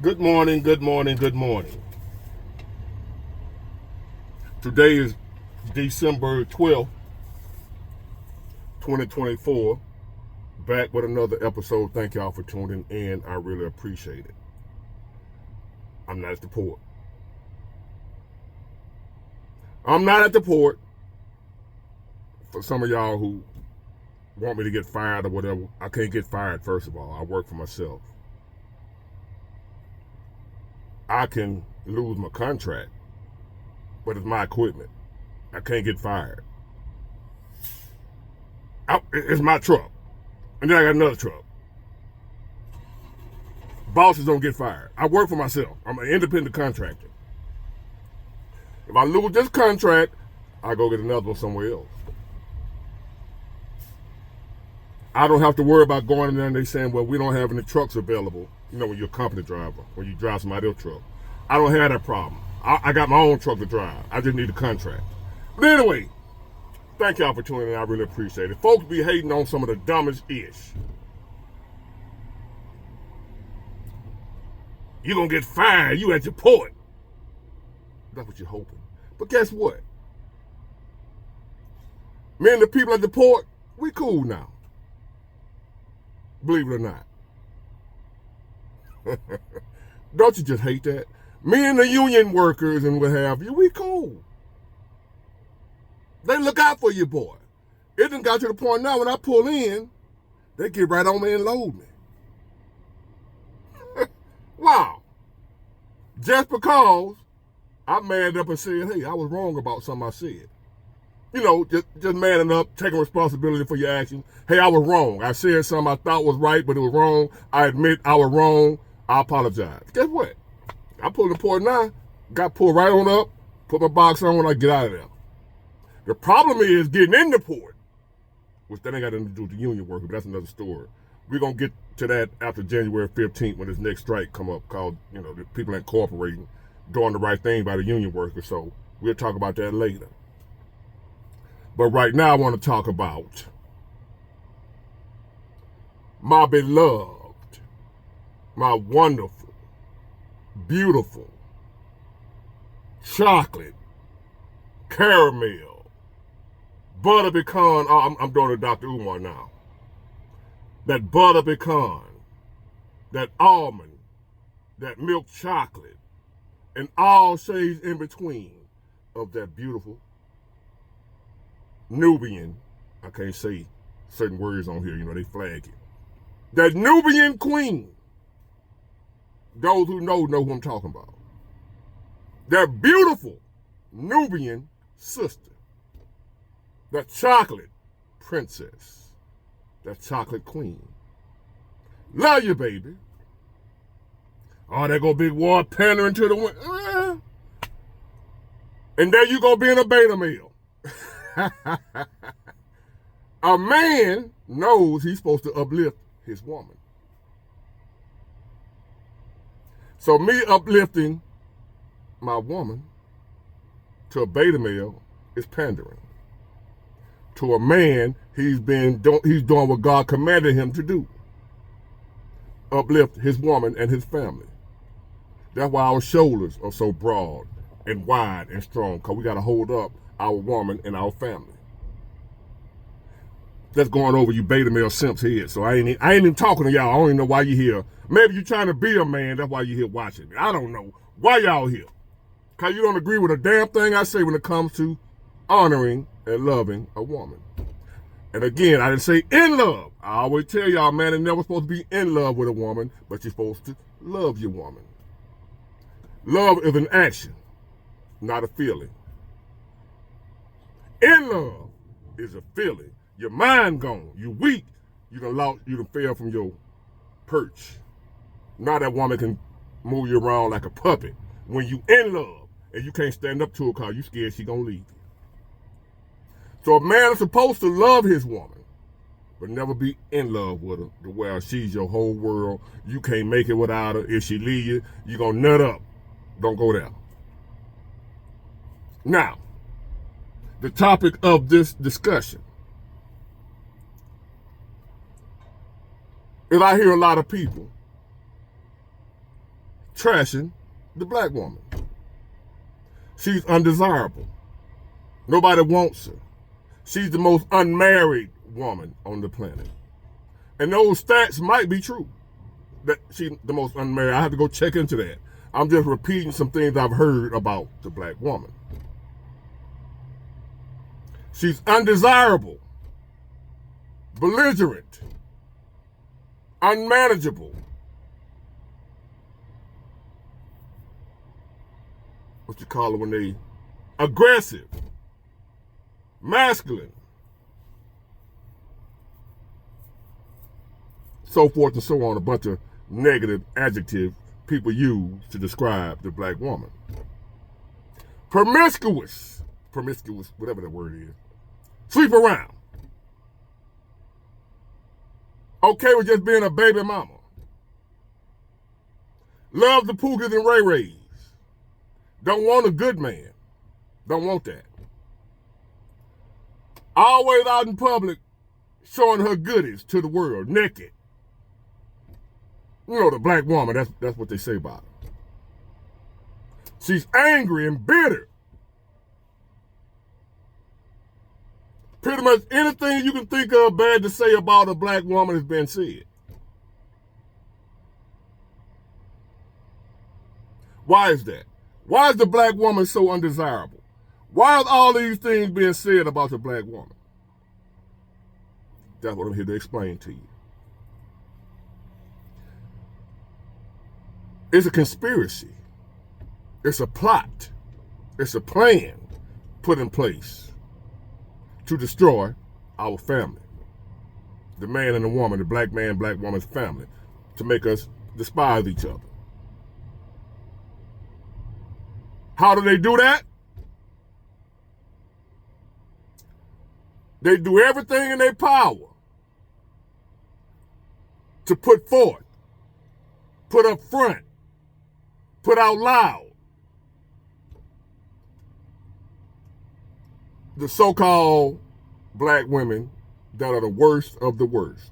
Good morning, good morning, good morning. Today is December 12th, 2024. Back with another episode. Thank y'all for tuning in. I really appreciate it. I'm not at the port. I'm not at the port. For some of y'all who want me to get fired or whatever, I can't get fired, first of all. I work for myself. I can lose my contract, but it's my equipment. I can't get fired. It's my truck. And then I got another truck. Bosses don't get fired. I work for myself. I'm an independent contractor. If I lose this contract, I go get another one somewhere else. I don't have to worry about going in there and they saying, well, we don't have any trucks available. You know, when you're a company driver, when you drive somebody else's truck. I don't have that problem. I got my own truck to drive. I just need a contract. But anyway, thank y'all for tuning in. I really appreciate it. Folks be hating on some of the dumbest ish. You're going to get fired. You at your port. That's what you're hoping. But guess what? Me and the people at the port, we cool now. Believe it or not. Don't you just hate that? Me and the union workers and what have you, we cool. They look out for you, boy. It done got to the point now when I pull in, they get right on me and load me. Wow. Just because I manned up and said, hey, I was wrong about something I said. You know, just manning up, taking responsibility for your actions. Hey, I was wrong. I said something I thought was right, but it was wrong. I admit I was wrong. I apologize. Guess what? I pulled the port now, got pulled right on up, put my box on when I get out of there. The problem is getting in the port, which that ain't got nothing to do with the union worker, but that's another story. We're going to get to that after January 15th when this next strike come up called, you know, the people incorporating, doing the right thing by the union workers. So we'll talk about that later. But right now I want to talk about my beloved, my wonderful, beautiful, chocolate, caramel, butter pecan. Oh, I'm doing a Dr. Umar now. That butter pecan, that almond, that milk chocolate, and all shades in between of that beautiful Nubian, I can't say certain words on here, you know, they flag it. That Nubian queen, those who know who I'm talking about. That beautiful Nubian sister. That chocolate princess. That chocolate queen. Love you, baby. Oh, there go big war pandering to the wind. And there you go being a beta male. A man knows he's supposed to uplift his woman. So me uplifting my woman to a beta male is pandering. To a man, he's doing what God commanded him to do. Uplift his woman and his family. That's why our shoulders are so broad and wide and strong, because we got to hold up our woman and our family. That's going over you beta male simps head. So I ain't even talking to y'all. I don't even know why you're here. Maybe you're trying to be a man. That's why you're here watching me. I don't know why y'all here. Because you don't agree with a damn thing I say when it comes to honoring and loving a woman. And again, I didn't say in love. I always tell y'all, man, you're never supposed to be in love with a woman, but you're supposed to love your woman. Love is an action, not a feeling. In love is a feeling. Your mind gone. You weak. You done fell from your perch. Now that woman can move you around like a puppet. When you in love and you can't stand up to her because you scared she gonna leave you. So a man is supposed to love his woman, but never be in love with her to where she's your whole world. You can't make it without her. If she leave you, you're gonna nut up. Don't go there. Now, the topic of this discussion is I hear a lot of people trashing the black woman. She's undesirable. Nobody wants her. She's the most unmarried woman on the planet. And those stats might be true, that she's the most unmarried. I have to go check into that. I'm just repeating some things I've heard about the black woman. She's undesirable, belligerent, unmanageable. What you call it when they aggressive, masculine, so forth and so on, a bunch of negative adjectives people use to describe the black woman. Promiscuous, whatever that word is. Sleep around. Okay with just being a baby mama. Love the Pookies and Ray Rays. Don't want a good man. Don't want that. Always out in public showing her goodies to the world, naked. You know, the black woman, that's what they say about her. She's angry and bitter. Pretty much anything you can think of bad to say about a black woman has been said. Why is that? Why is the black woman so undesirable? Why is all these things being said about the black woman? That's what I'm here to explain to you. It's a conspiracy. It's a plot. It's a plan put in place to destroy our family. The man and the woman, the black man, black woman's family, to make us despise each other. How do they do that? They do everything in their power to put forth, put up front, put out loud the so-called black women that are the worst of the worst.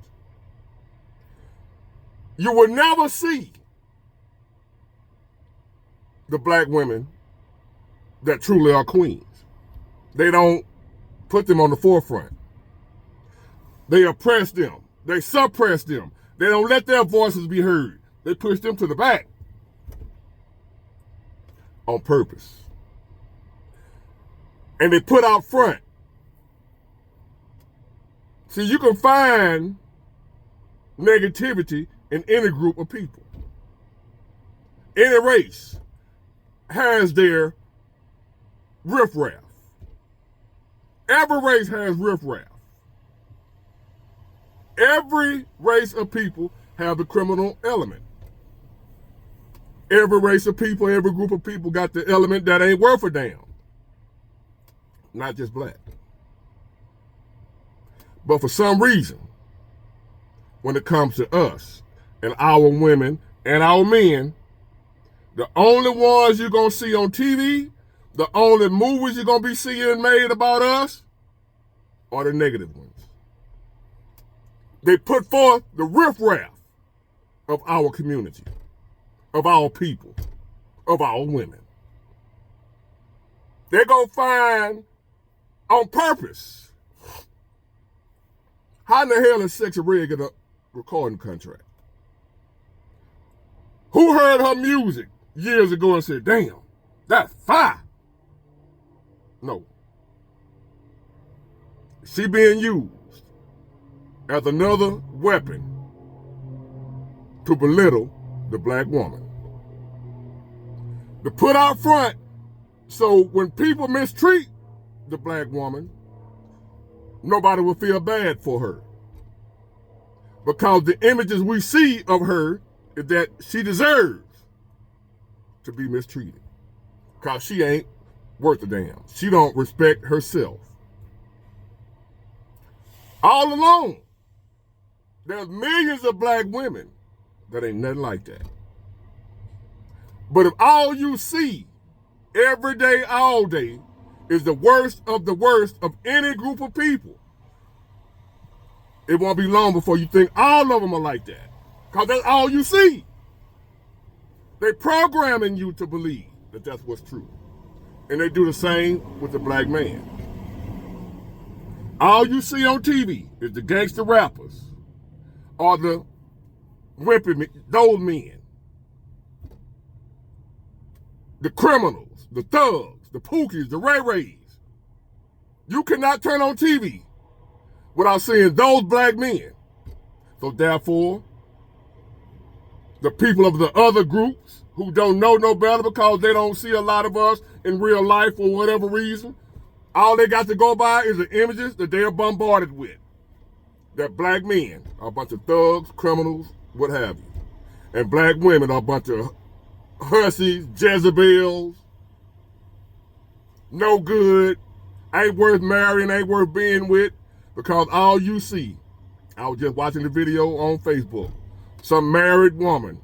You will never see the black women that truly are queens. They don't put them on the forefront. They oppress them. They suppress them. They don't let their voices be heard. They push them to the back on purpose. And they put out front. See, you can find negativity in any group of people. Any race has their riffraff. Every race has riffraff. Every race of people have the criminal element. Every race of people, every group of people got the element that ain't worth a damn. Not just black. But for some reason, when it comes to us and our women and our men, the only ones you're going to see on TV, the only movies you're going to be seeing made about us are the negative ones. They put forth the riffraff of our community, of our people, of our women. They're going to find on purpose. How in the hell is Sexy Red get a recording contract? Who heard her music years ago and said, damn, that's fire? No. She being used as another weapon to belittle the black woman. To put out front, so when people mistreat the black woman, nobody will feel bad for her. Because the images we see of her is that she deserves to be mistreated. Because she ain't worth a damn. She don't respect herself. All alone, there's millions of black women that ain't nothing like that. But if all you see every day, all day, is the worst of any group of people, it won't be long before you think all of them are like that. Because that's all you see. They programming you to believe that that's what's true. And they do the same with the black man. All you see on TV is the gangster rappers or the wimpy, those men. The criminals, the thugs, the pookies, the ray-rays. You cannot turn on TV without seeing those black men. So therefore, the people of the other groups who don't know no better because they don't see a lot of us in real life for whatever reason, all they got to go by is the images that they are bombarded with. That black men are a bunch of thugs, criminals, what have you. And black women are a bunch of hussies, Jezebels, no good, ain't worth marrying, ain't worth being with, because all you see, I was just watching the video on Facebook, some married woman,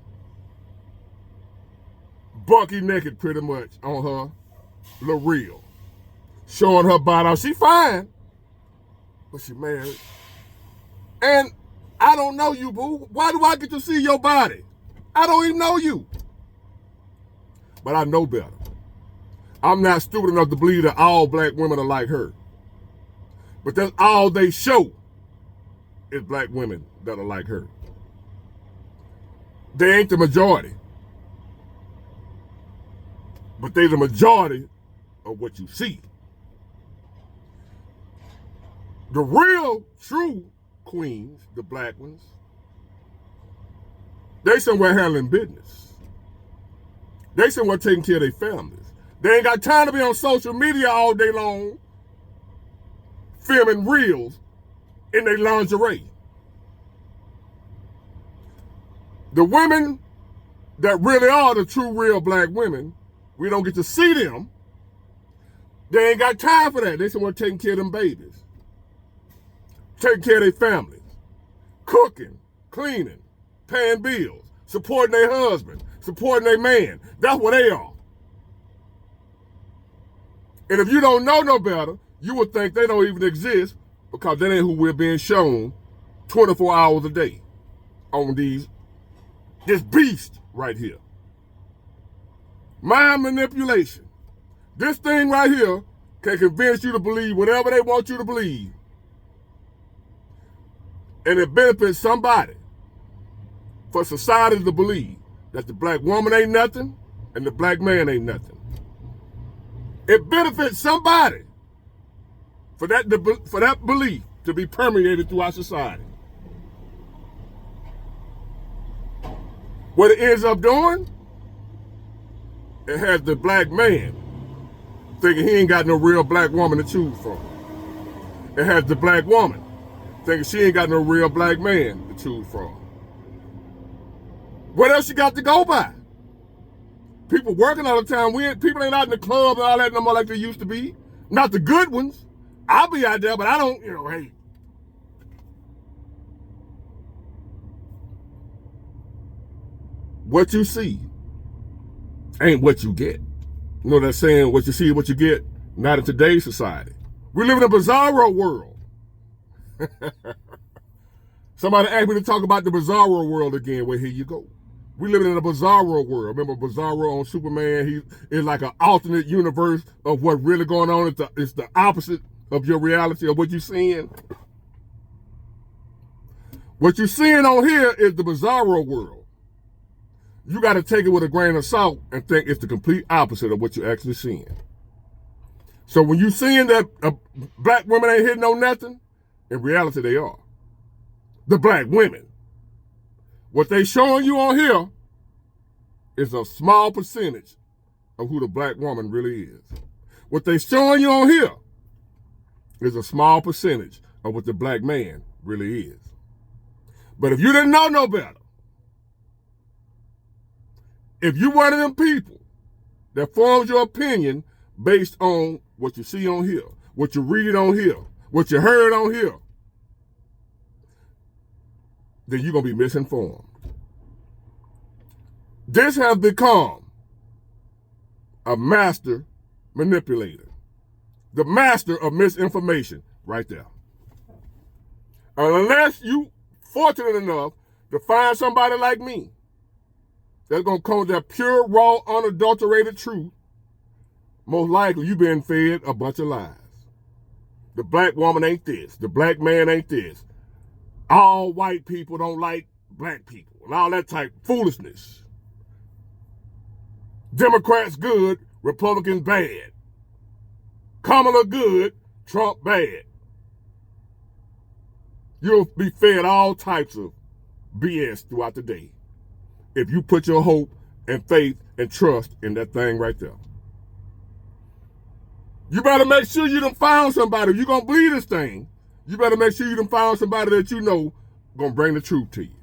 bucky naked pretty much on her little reel, showing her body. She fine, but she married. And I don't know you, boo. Why do I get to see your body? I don't even know you. But I know better. I'm not stupid enough to believe that all black women are like her. But that's all they show is black women that are like her. They ain't the majority. But they the majority of what you see. The real, true queens, the black ones, they somewhere handling business. They somewhere taking care of their families. They ain't got time to be on social media all day long filming reels in their lingerie. The women that really are the true, real black women, we don't get to see them. They ain't got time for that. They somewhere taking care of them babies, taking care of their families, cooking, cleaning, paying bills, supporting their husband, supporting their man. That's what they are. And if you don't know no better, you would think they don't even exist because that ain't who we're being shown 24 hours a day on this beast right here. Mind manipulation. This thing right here can convince you to believe whatever they want you to believe. And it benefits somebody for society to believe that the black woman ain't nothing and the black man ain't nothing. It benefits somebody for that belief to be permeated throughout society. What it ends up doing, it has the black man thinking he ain't got no real black woman to choose from. It has the black woman thinking she ain't got no real black man to choose from. What else you got to go by? People working all the time. People ain't out in the club and all that no more like they used to be. Not the good ones. I'll be out there, but I don't, hey. What you see ain't what you get. You know that saying, what you see is what you get? Not in today's society. We live in a bizarro world. Somebody asked me to talk about the bizarro world again. Well, here you go. We live in a bizarro world. Remember Bizarro on Superman? He is like an alternate universe of what's really going on. It's the opposite of your reality, of what you're seeing. What you're seeing on here is the bizarro world. You got to take it with a grain of salt and think it's the complete opposite of what you're actually seeing. So when you're seeing that black women ain't hitting on nothing, in reality they are. The black women. What they showing you on here is a small percentage of who the black woman really is. What they showing you on here is a small percentage of what the black man really is. But if you didn't know no better, if you one of them people that forms your opinion based on what you see on here, what you read on here, what you heard on here, then you're going to be misinformed. This has become a master manipulator. The master of misinformation right there. Unless you fortunate enough to find somebody like me that's going to come with that pure, raw, unadulterated truth, most likely you been fed a bunch of lies. The black woman ain't this. The black man ain't this. All white people don't like black people and all that type of foolishness. Democrats good, Republicans bad. Kamala good, Trump bad. You'll be fed all types of BS throughout the day if you put your hope and faith and trust in that thing right there. You better make sure you done found somebody. If you're going to believe this thing, you better make sure you done found somebody that you know going to bring the truth to you.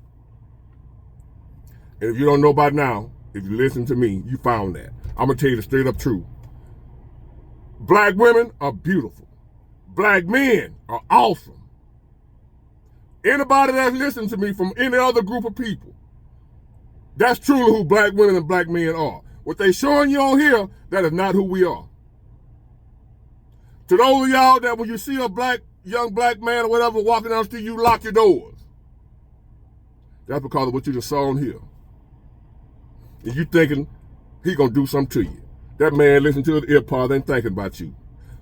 And if you don't know by now, if you listen to me, you found that. I'm going to tell you the straight up truth. Black women are beautiful. Black men are awesome. Anybody that's listening to me from any other group of people, that's truly who black women and black men are. What they showing you on here, that is not who we are. To those of y'all that when you see a young black man or whatever walking down the street, you lock your doors. That's because of what you just saw on here. And you thinking he gonna do something to you. That man listening to his earpods ain't thinking about you.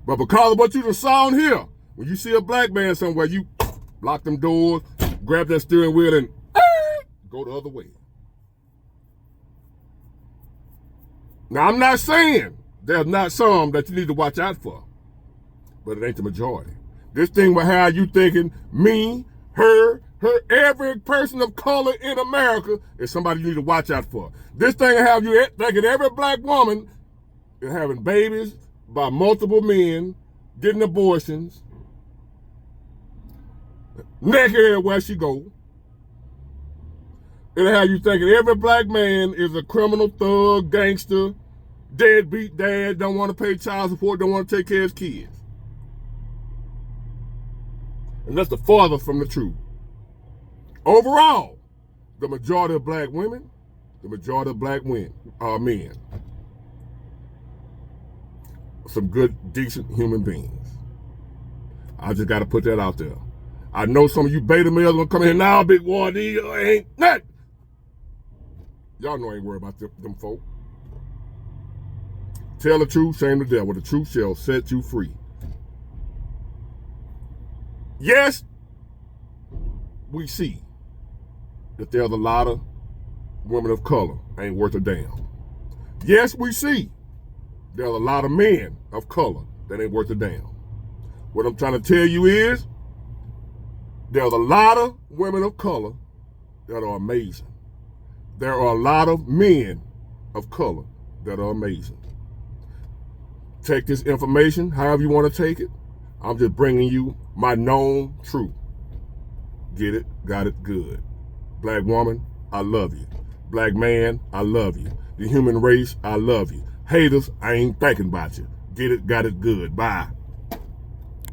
But because of what you just saw on here, when you see a black man somewhere, you lock them doors, grab that steering wheel and go the other way. Now I'm not saying there's not some that you need to watch out for, but it ain't the majority. This thing will have you thinking me, her, every person of color in America is somebody you need to watch out for. This thing will have you thinking every black woman is having babies by multiple men, getting abortions, naked everywhere she go. It'll have you thinking every black man is a criminal, thug, gangster, deadbeat dad, don't want to pay child support, don't want to take care of his kids. And that's the farthest from the truth. Overall, the majority of black women, the majority of black men are men. Some good, decent human beings. I just got to put that out there. I know some of you beta males gonna come in here now, big war, ain't nothing. Y'all know I ain't worried about them folk. Tell the truth, shame the devil. The truth shall set you free. Yes, we see that there's a lot of women of color ain't worth a damn. Yes, we see there's a lot of men of color that ain't worth a damn. What I'm trying to tell you is there's a lot of women of color that are amazing. There are a lot of men of color that are amazing. Take this information however you want to take it. I'm just bringing you my known truth. Get it? Got it? Good. Black woman, I love you. Black man, I love you. The human race, I love you. Haters, I ain't thinking about you. Get it? Got it? Good. Bye.